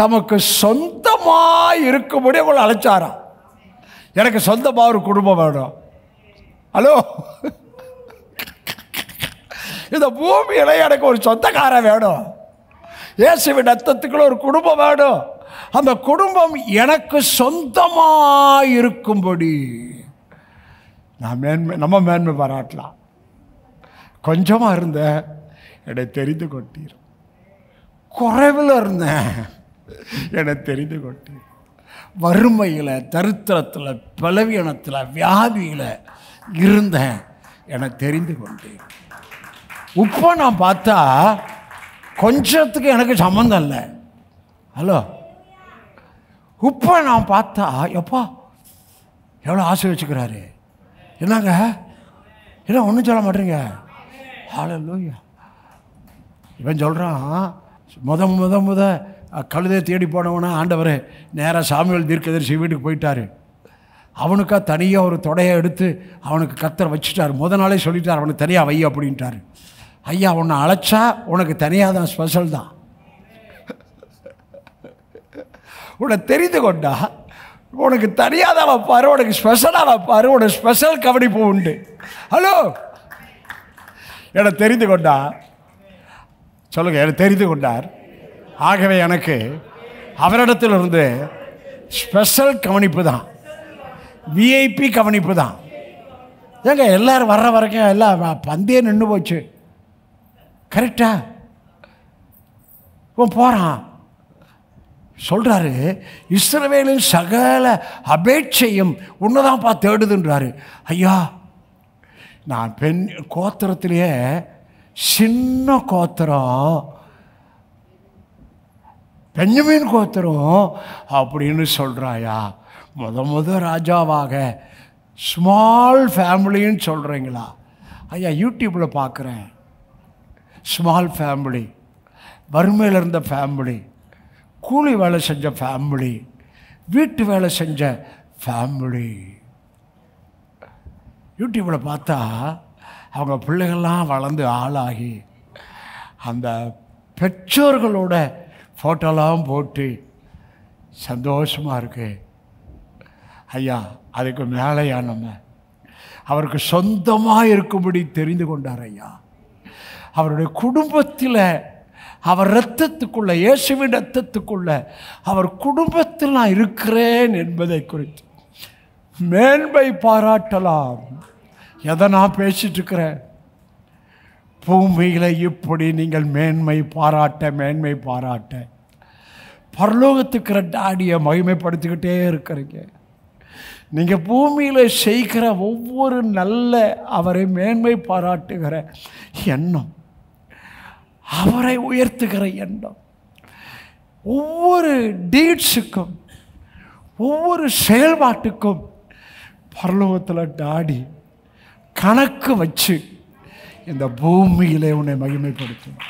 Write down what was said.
தமக்கு சொந்தமாக இருக்கும்படி உங்களை அழைச்சாராம். எனக்கு சொந்தமாக ஒரு குடும்பம் வேணும். ஹலோ, இந்த பூமியில எனக்கு ஒரு சொந்தக்காரன் வேணும். இயேசுவின் ரத்தத்துக்குள்ள ஒரு குடும்பம் வேணும். அந்த குடும்பம் எனக்கு சொந்தமாக இருக்கும்படி நம்ம மேன்மை பாராட்டலாம். கொஞ்சமாக இருந்தேன், என்னை தெரிந்து கொண்டீர். குறைவில் இருந்தேன், என்னை தெரிந்து கொண்டீர். வறுமையில், தரித்திரத்தில், பலவீனத்தில், வியாதியில் இருந்தேன், என்னை தெரிந்து கொண்டீர். இப்போ நான் பார்த்தா கொஞ்சத்துக்கு எனக்கு சம்மந்தம் இல்லை. ஹலோ, இப்போ நான் பார்த்தா எப்பா எவ்வளோ ஆசை வச்சுக்கிறாரு. என்னங்க என்ன ஒன்றும் சொல்ல மாட்டேங்க. ஹல்லேலூயா. இவன் சொல்கிறான், முத கழுதையை தேடி போனவனா ஆண்டவர் நேராக சாமுவேல் தீர்க்கதரிசி வீட்டுக்கு போயிட்டார். அவனுக்கா தனியாக ஒரு தொடையை எடுத்து அவனுக்கு கத்தர் வச்சுட்டார். நாளே சொல்லிட்டார், அவனுக்கு தனியாக வை அப்படின்ட்டார். ஐயா, உன்னை அழைச்சா உனக்கு தனியாக தான், ஸ்பெஷல் தான். உன்னை தெரிந்து கொண்டா உனக்கு தனியாக தான் வைப்பார், உனக்கு ஸ்பெஷலாக வைப்பார், உனக்கு ஸ்பெஷல் கவனிப்பு உண்டு. ஹலோ, என்னை தெரிந்து கொண்டா சொல்லுங்க, என்னை தெரிந்து கொண்டார். ஆகவே எனக்கு அவரிடத்தில் இருந்து ஸ்பெஷல் கவனிப்பு தான், விஐபி கவனிப்பு தான். ஏங்க எல்லோரும் வர்ற வரைக்கும் எல்லாம் பந்தே நின்று போச்சு. கரெக்டா? இப்போ போகிறான், சொல்கிறாரு, இஸ்ரவேலின் சகல அபேட்சையும் உன்னதான் பார்த்து தேடுதுன்றாரு. ஐயா, நான் பெண் கோத்திரத்திலேயே சின்ன கோத்திரம், பெஞ்சமின் கோத்திரம் அப்படின்னு சொல்கிறாயா? முத ராஜாவாக ஸ்மால் ஃபேமிலின்னு சொல்கிறீங்களா? ஐயா, யூடியூப்பில் பார்க்குறேன். ஸ்மால் ஃபேமிலி, வறுமையில் இருந்த ஃபேமிலி, கூலி வேலை செஞ்ச ஃபேமிலி, வீட்டு வேலை செஞ்ச ஃபேமிலி. யூடியூப்பில் பார்த்தா அவங்க பிள்ளைகள்லாம் வளர்ந்து ஆளாகி அந்த பெற்றோர்களோட ஃபோட்டோலாம் போட்டு சந்தோஷமாக இருக்கு. ஐயா, அதுக்கு மேலேயா நம்ம அவருக்கு சொந்தமாக இருக்கும்படி தெரிந்து கொண்டார். ஐயா, அவருடைய குடும்பத்தில், அவர் இரத்தத்துக்குள்ள, இயேசுவின் இரத்தத்துக்குள்ள, அவர் குடும்பத்தில் நான் இருக்கிறேன் என்பதை குறித்து மேன்மை பாராட்டலாம். எதை நான் பேசிட்டு இருக்கிறேன்? பூமியில் இப்படி நீங்கள் மேன்மை பாராட்ட பரலோகத்துக்கிற டாடியை மகிமைப்படுத்திக்கிட்டே இருக்கிறீங்க. நீங்கள் பூமியில் செய்கிற ஒவ்வொரு நல்ல அவரை மேன்மை பாராட்டுகிற எண்ணம், அவரை உயர்த்துகிற எண்ணம், ஒவ்வொரு டீட்ஸுக்கும், ஒவ்வொரு செயல்பாட்டுக்கும் பரலோகத்தில் டாடி கணக்கு வச்சு இந்த பூமியிலே உன்னை மகிமைப்படுத்தும்.